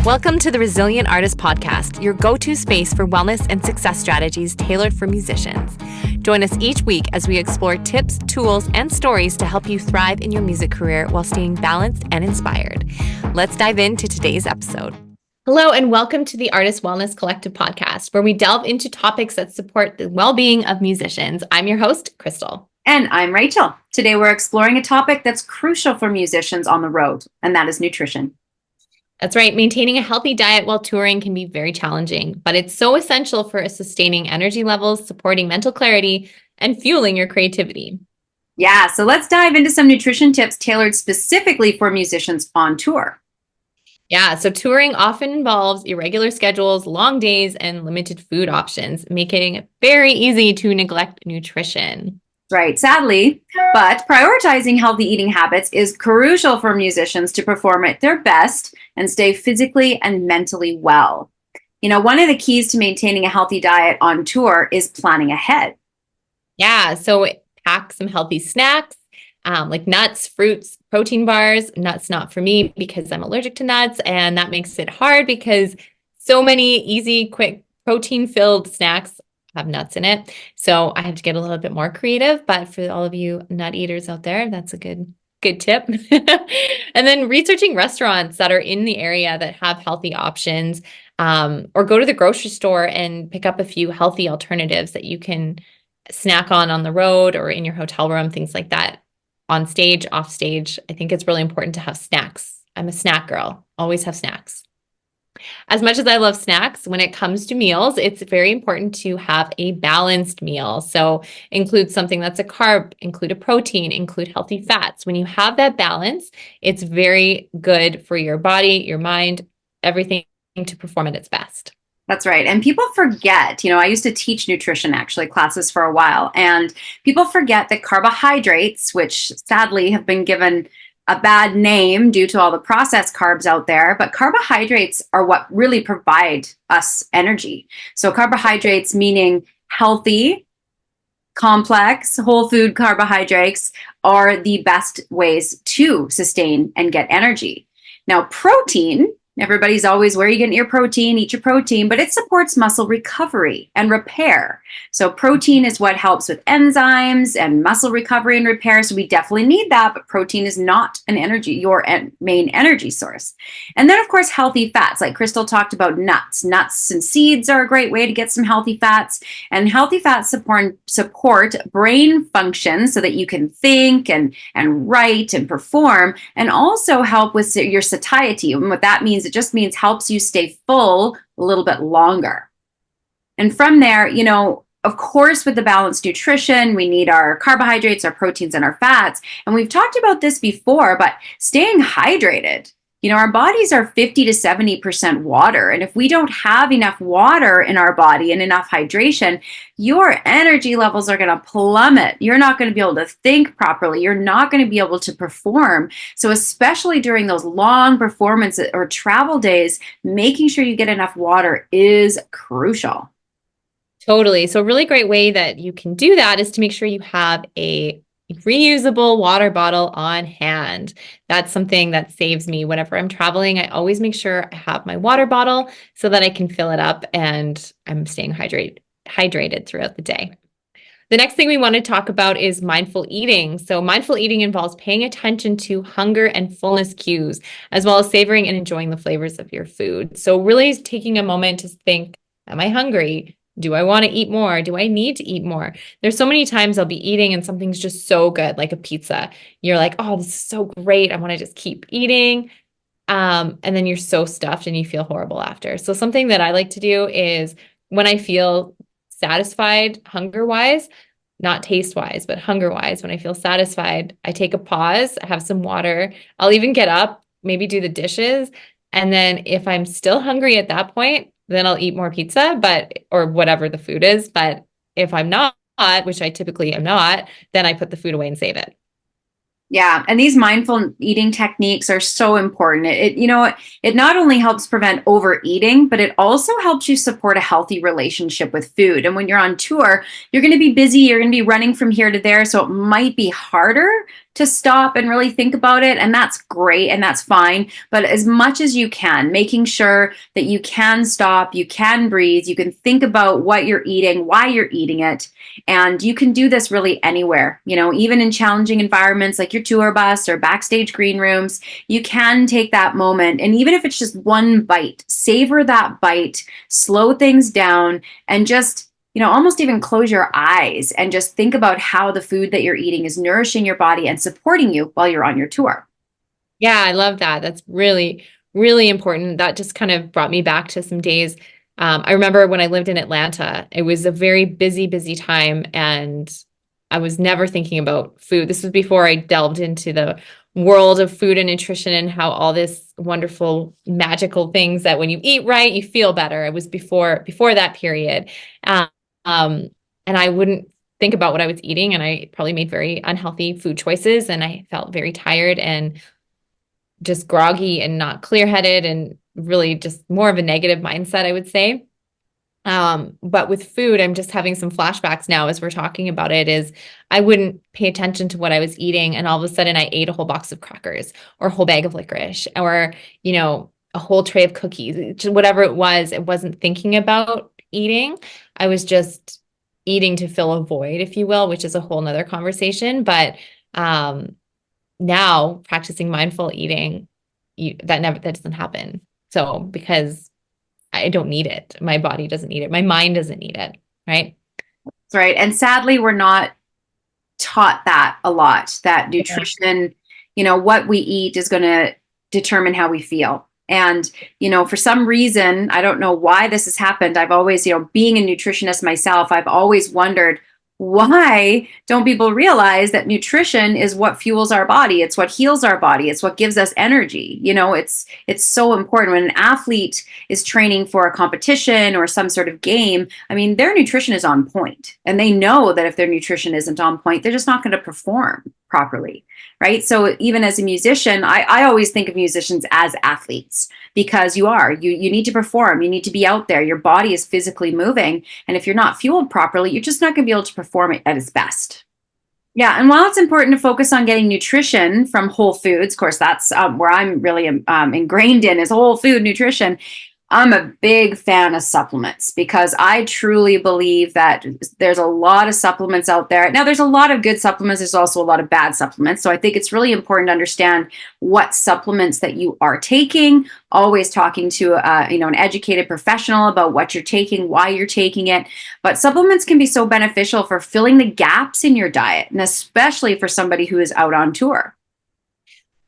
Welcome to the Resilient Artist Podcast, your go-to space for wellness and success strategies tailored for musicians. Join us each week as we explore tips, tools, and stories to help you thrive in your music career while staying balanced and inspired. Let's dive into today's episode. Hello, and welcome to the Artist Wellness Collective podcast, where we delve into topics that support the well-being of musicians. I'm your host, Crystal. And I'm Rachel. Today we're exploring a topic that's crucial for musicians on the road, and that is nutrition. That's right. Maintaining a healthy diet while touring can be very challenging, but it's so essential for sustaining energy levels, supporting mental clarity, and fueling your creativity. Yeah, so let's dive into some nutrition tips tailored specifically for musicians on tour. Yeah, so touring often involves irregular schedules, long days, and limited food options, making it very easy to neglect nutrition. Right, sadly, but prioritizing healthy eating habits is crucial for musicians to perform at their best and stay physically and mentally well. You know, one of the keys to maintaining a healthy diet on tour is planning ahead. Yeah, so pack some healthy snacks like nuts, fruits, protein bars. Nuts not for me because I'm allergic to nuts, and that makes it hard because so many easy, quick, protein-filled snacks have nuts in it. So I have to get a little bit more creative, but for all of you nut eaters out there, that's a good tip. And then researching restaurants that are in the area that have healthy options, or go to the grocery store and pick up a few healthy alternatives that you can snack on the road or in your hotel room, things like that. On stage, off stage, I think it's really important to have snacks. I'm a snack girl, always have snacks. As much as I love snacks, when it comes to meals, it's very important to have a balanced meal. So include something that's a carb, include a protein, include healthy fats. When you have that balance, it's very good for your body, your mind, everything to perform at its best. That's right. And people forget, I used to teach nutrition classes for a while, and people forget that carbohydrates, which sadly have been given a bad name due to all the processed carbs out there, but carbohydrates are what really provide us energy. So carbohydrates meaning healthy, complex, whole food carbohydrates are the best ways to sustain and get energy. Now, protein, everybody's always, where are you getting your protein? Eat your protein, but it supports muscle recovery and repair. So protein is what helps with enzymes and muscle recovery and repair. So we definitely need that, but protein is not your main energy source. And then of course, healthy fats, like Crystal talked about nuts. Nuts and seeds are a great way to get some healthy fats, and healthy fats support brain function so that you can think and write and perform, and also help with your satiety. And what that means, it just means helps you stay full a little bit longer. And from there, of course, with the balanced nutrition, we need our carbohydrates, our proteins, and our fats. And we've talked about this before, but staying hydrated. Our bodies are 50 to 70% water. And if we don't have enough water in our body and enough hydration, your energy levels are going to plummet. You're not going to be able to think properly. You're not going to be able to perform. So especially during those long performance or travel days, making sure you get enough water is crucial. Totally. So a really great way that you can do that is to make sure you have a reusable water bottle on hand. That's something that saves me whenever I'm traveling. I always make sure I have my water bottle so that I can fill it up and I'm staying hydrated throughout the day. The next thing we want to talk about is mindful eating. So mindful eating involves paying attention to hunger and fullness cues, as well as savoring and enjoying the flavors of your food. So really taking a moment to think, am I hungry? Do I want to eat more? Do I need to eat more? There's so many times I'll be eating and something's just so good, like a pizza. You're like, oh, this is so great. I want to just keep eating. And then you're so stuffed and you feel horrible after. So something that I like to do is when I feel satisfied hunger-wise, not taste-wise, but hunger-wise, when I feel satisfied, I take a pause, I have some water. I'll even get up, maybe do the dishes. And then if I'm still hungry at that point, then I'll eat more pizza, or whatever the food is. But if I'm not, which I typically am not, then I put the food away and save it. Yeah, and these mindful eating techniques are so important. It not only helps prevent overeating, but it also helps you support a healthy relationship with food. And when you're on tour, you're going to be busy, you're going to be running from here to there, so it might be harder to stop and really think about it. And that's great and that's fine. But as much as you can, making sure that you can stop, you can breathe, you can think about what you're eating, why you're eating it. And you can do this really anywhere, even in challenging environments like your tour bus or backstage green rooms. You can take that moment. And even if it's just one bite, savor that bite, slow things down, and just almost even close your eyes and just think about how the food that you're eating is nourishing your body and supporting you while you're on your tour. Yeah, I love that. That's really, really important. That just kind of brought me back to some days. I remember when I lived in Atlanta, it was a very busy, busy time, and I was never thinking about food. This was before I delved into the world of food and nutrition and how all this wonderful, magical things that when you eat right, you feel better. It was before that period. Um, and I wouldn't think about what I was eating, and I probably made very unhealthy food choices, and I felt very tired and just groggy and not clear-headed and really just more of a negative mindset, I would say. But with food, I'm just having some flashbacks now as we're talking about it, is I wouldn't pay attention to what I was eating, and all of a sudden I ate a whole box of crackers or a whole bag of licorice or, a whole tray of cookies, whatever it was. I wasn't thinking about eating. I was just eating to fill a void, if you will, which is a whole nother conversation. But now practicing mindful eating, that doesn't happen. So because I don't need it, my body doesn't need it, my mind doesn't need it, right? That's right. And sadly, we're not taught that a lot, that nutrition, what we eat is going to determine how we feel. And, for some reason, I don't know why this has happened. I've always, being a nutritionist myself, I've always wondered, why don't people realize that nutrition is what fuels our body? It's what heals our body. It's what gives us energy. It's so important. When an athlete is training for a competition or some sort of game, I mean, their nutrition is on point, and they know that if their nutrition isn't on point, they're just not going to perform properly. Right. So even as a musician, I always think of musicians as athletes, because you need to perform. You need to be out there. Your body is physically moving. And if you're not fueled properly, you're just not going to be able to perform it at its best. Yeah. And while it's important to focus on getting nutrition from whole foods, of course, that's where I'm really ingrained in, is whole food nutrition. I'm a big fan of supplements, because I truly believe that there's a lot of supplements out there. Now, there's a lot of good supplements. There's also a lot of bad supplements. So I think it's really important to understand what supplements that you are taking, always talking to an educated professional about what you're taking, why you're taking it. But supplements can be so beneficial for filling the gaps in your diet, and especially for somebody who is out on tour.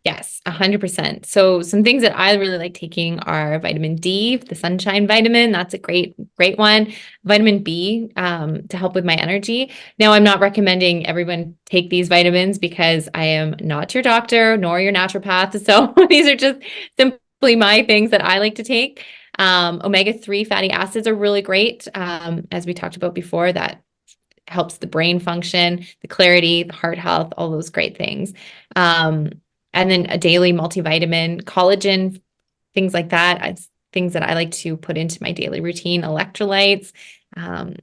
Yes, 100%. So some things that I really like taking are vitamin D, the sunshine vitamin. That's a great, great one. Vitamin B, to help with my energy. Now, I'm not recommending everyone take these vitamins, because I am not your doctor nor your naturopath. So these are just simply my things that I like to take. Omega-3 fatty acids are really great. As we talked about before, that helps the brain function, the clarity, the heart health, all those great things. And then a daily multivitamin, collagen, things like that. It's things that I like to put into my daily routine. Electrolytes,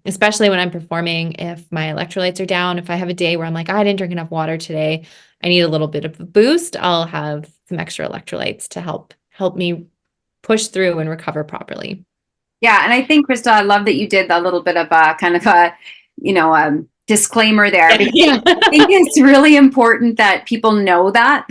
especially when I'm performing. If my electrolytes are down, if I have a day where I'm like, I didn't drink enough water today, I need a little bit of a boost, I'll have some extra electrolytes to help me push through and recover properly. Yeah, and I think, Krista, I love that you did a little bit of a kind of a, disclaimer there, because Yeah. I think it's really important that people know that,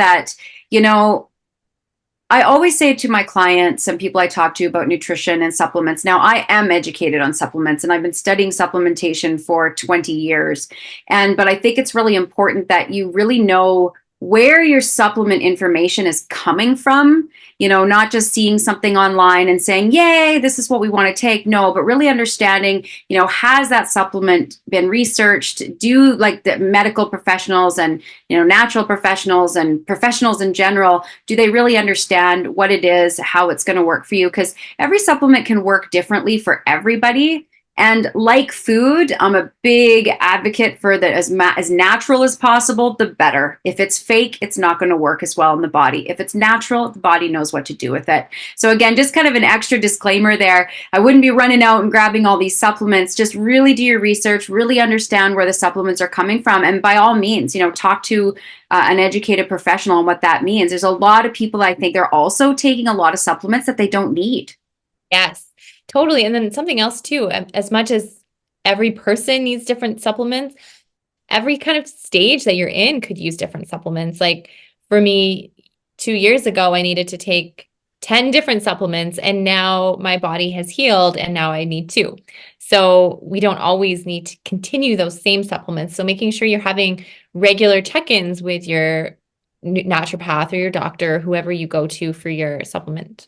I always say to my clients and people I talk to about nutrition and supplements. Now, I am educated on supplements, and I've been studying supplementation for 20 years. But I think it's really important that you really know where your supplement information is coming from, not just seeing something online and saying, yay, this is what we want to take. No, but really understanding, has that supplement been researched? Do, like, the medical professionals and, natural professionals and professionals in general, do they really understand what it is, how it's going to work for you? Because every supplement can work differently for everybody. And like food, I'm a big advocate for that as natural as possible, the better. If it's fake, it's not going to work as well in the body. If it's natural, the body knows what to do with it. So again, just kind of an extra disclaimer there. I wouldn't be running out and grabbing all these supplements. Just really do your research, really understand where the supplements are coming from, and by all means, talk to an educated professional on what that means. There's a lot of people, I think, they're also taking a lot of supplements that they don't need. Yes, totally. And then something else too, as much as every person needs different supplements, every kind of stage that you're in could use different supplements. Like for me, 2 years ago, I needed to take 10 different supplements, and now my body has healed, and now I need two. So we don't always need to continue those same supplements. So making sure you're having regular check-ins with your naturopath or your doctor, whoever you go to for your supplement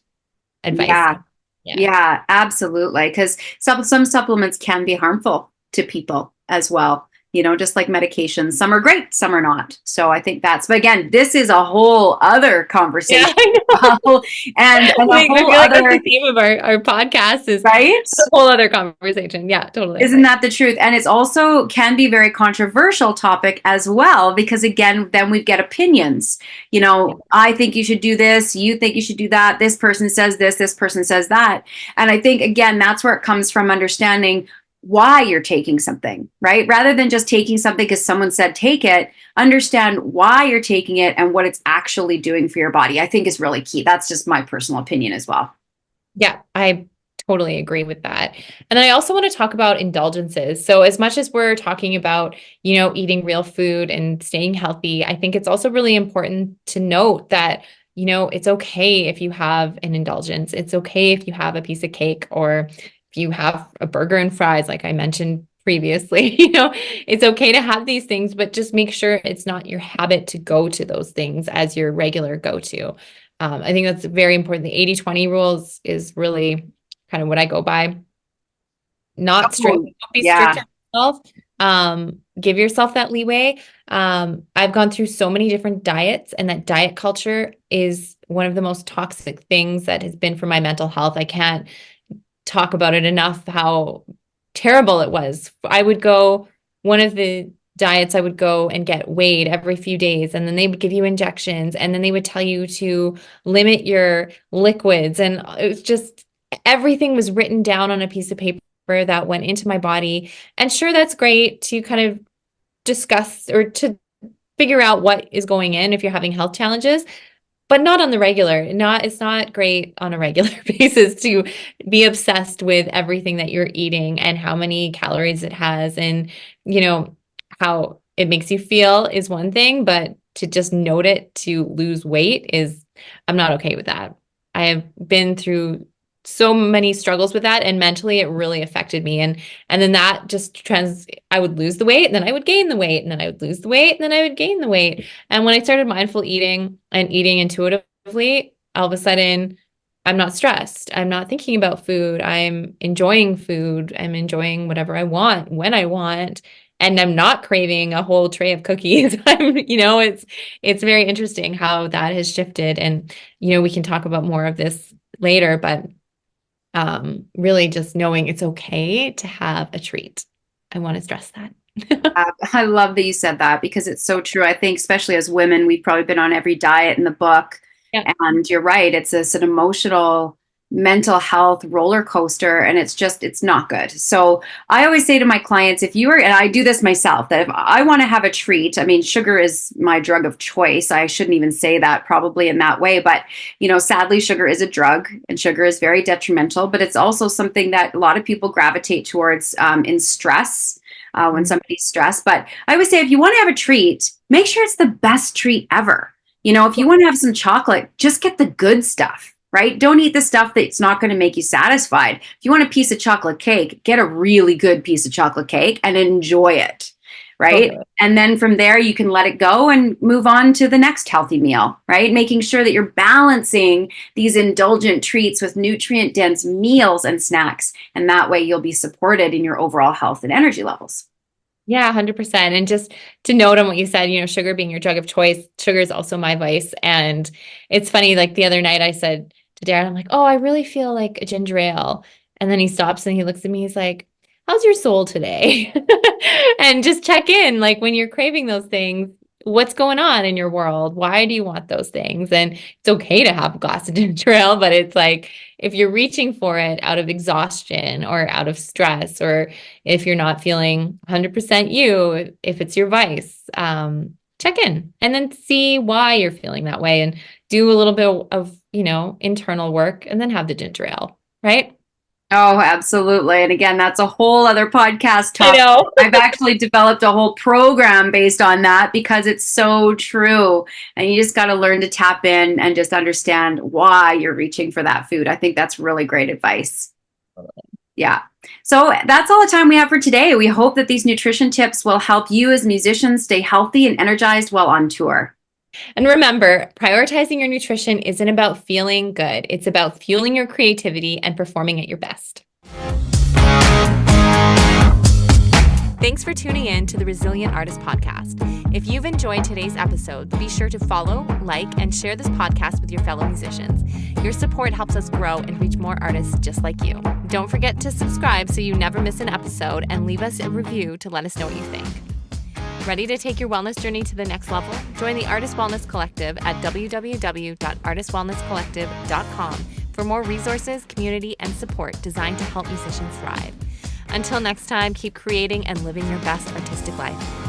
advice. Yeah. Yeah. Yeah, absolutely. Because some supplements can be harmful to people as well. Just like medications, some are great, some are not. So I think but again, this is a whole other Yeah, conversation. I know. And a I whole feel like that's the other, theme of our podcast is right? a whole other conversation. Yeah, totally. Isn't that the truth? And it's also can be very controversial topic as well, because again, then we get opinions. Yeah. I think you should do this, you think you should do that, this person says this person says that. And I think again, that's where it comes from, understanding why you're taking something, right? Rather than just taking something because someone said take it, understand why you're taking it and what it's actually doing for your body. I think is really key. That's just my personal opinion as well. Yeah, I totally agree with that. And I also want to talk about indulgences. So as much as we're talking about, eating real food and staying healthy, I think it's also really important to note that, it's okay if you have an indulgence. It's okay if you have a piece of cake or if you have a burger and fries, like I mentioned previously. It's okay to have these things, but just make sure it's not your habit to go to those things as your regular go-to. I think that's very important. The 80-20 rules is really kind of what I go by. Not strict, Oh, don't be strict yeah. on yourself. Give yourself that leeway. I've gone through so many different diets, and that diet culture is one of the most toxic things that has been for my mental health. I can't talk about it enough, how terrible it was. One of the diets, I would go and get weighed every few days, and then they would give you injections, and then they would tell you to limit your liquids. And it was just everything was written down on a piece of paper that went into my body. And sure, that's great to kind of discuss or to figure out what is going in if you're having health challenges, but not on the regular. It's not great on a regular basis to be obsessed with everything that you're eating and how many calories it has, and how it makes you feel is one thing, but to just note it to lose weight I'm not okay with that. I have been through so many struggles with that, and mentally it really affected me. And then that I would lose the weight, and then I would gain the weight, and then I would lose the weight, and then I would gain the weight. And when I started mindful eating and eating intuitively, all of a sudden I'm not stressed. I'm not thinking about food. I'm enjoying food. I'm enjoying whatever I want when I want. And I'm not craving a whole tray of cookies. It's very interesting how that has shifted. And, we can talk about more of this later, but really just knowing it's okay to have a treat. I want to stress that. I love that you said that because it's so true. I think, especially as women, we've probably been on every diet in the book. Yeah. And you're right. It's an emotional, mental health roller coaster, and it's not good. So I always say to my clients, and I do this myself, that if I want to have a treat, I mean, sugar is my drug of choice. I shouldn't even say that probably in that way, but sadly, sugar is a drug, and sugar is very detrimental, but it's also something that a lot of people gravitate towards in stress. When somebody's stressed. But I always say, if you want to have a treat, make sure it's the best treat ever. If you want to have some chocolate, just get the good stuff, right? Don't eat the stuff that's not going to make you satisfied. If you want a piece of chocolate cake, get a really good piece of chocolate cake and enjoy it, right? Okay. And then from there, you can let it go and move on to the next healthy meal, right? Making sure that you're balancing these indulgent treats with nutrient dense meals and snacks. And that way you'll be supported in your overall health and energy levels. Yeah, 100%. And just to note on what you said, sugar being your drug of choice, sugar is also my vice. And it's funny, like the other night I said to Darren, I'm like, oh, I really feel like a ginger ale. And then he stops and he looks at me, he's like, how's your soul today? And just check in, like when you're craving those things, what's going on in your world? Why do you want those things? And it's okay to have a glass of ginger ale, but it's like if you're reaching for it out of exhaustion or out of stress, or if you're not feeling 100% you, if it's your vice, check in and then see why you're feeling that way and do a little bit of, internal work and then have the ginger ale, right? Oh, absolutely. And again, that's a whole other podcast I topic. know. I've actually developed a whole program based on that because it's so true. And you just got to learn to tap in and just understand why you're reaching for that food. I think that's really great advice. Yeah. So that's all the time we have for today. We hope that these nutrition tips will help you as musicians stay healthy and energized while on tour. And remember, prioritizing your nutrition isn't about feeling good. It's about fueling your creativity and performing at your best. Thanks for tuning in to the Resilient Artist Podcast. If you've enjoyed today's episode, be sure to follow, like, and share this podcast with your fellow musicians. Your support helps us grow and reach more artists just like you. Don't forget to subscribe so you never miss an episode, and leave us a review to let us know what you think. Ready to take your wellness journey to the next level? Join the Artist Wellness Collective at www.artistwellnesscollective.com for more resources, community, and support designed to help musicians thrive. Until next time, keep creating and living your best artistic life.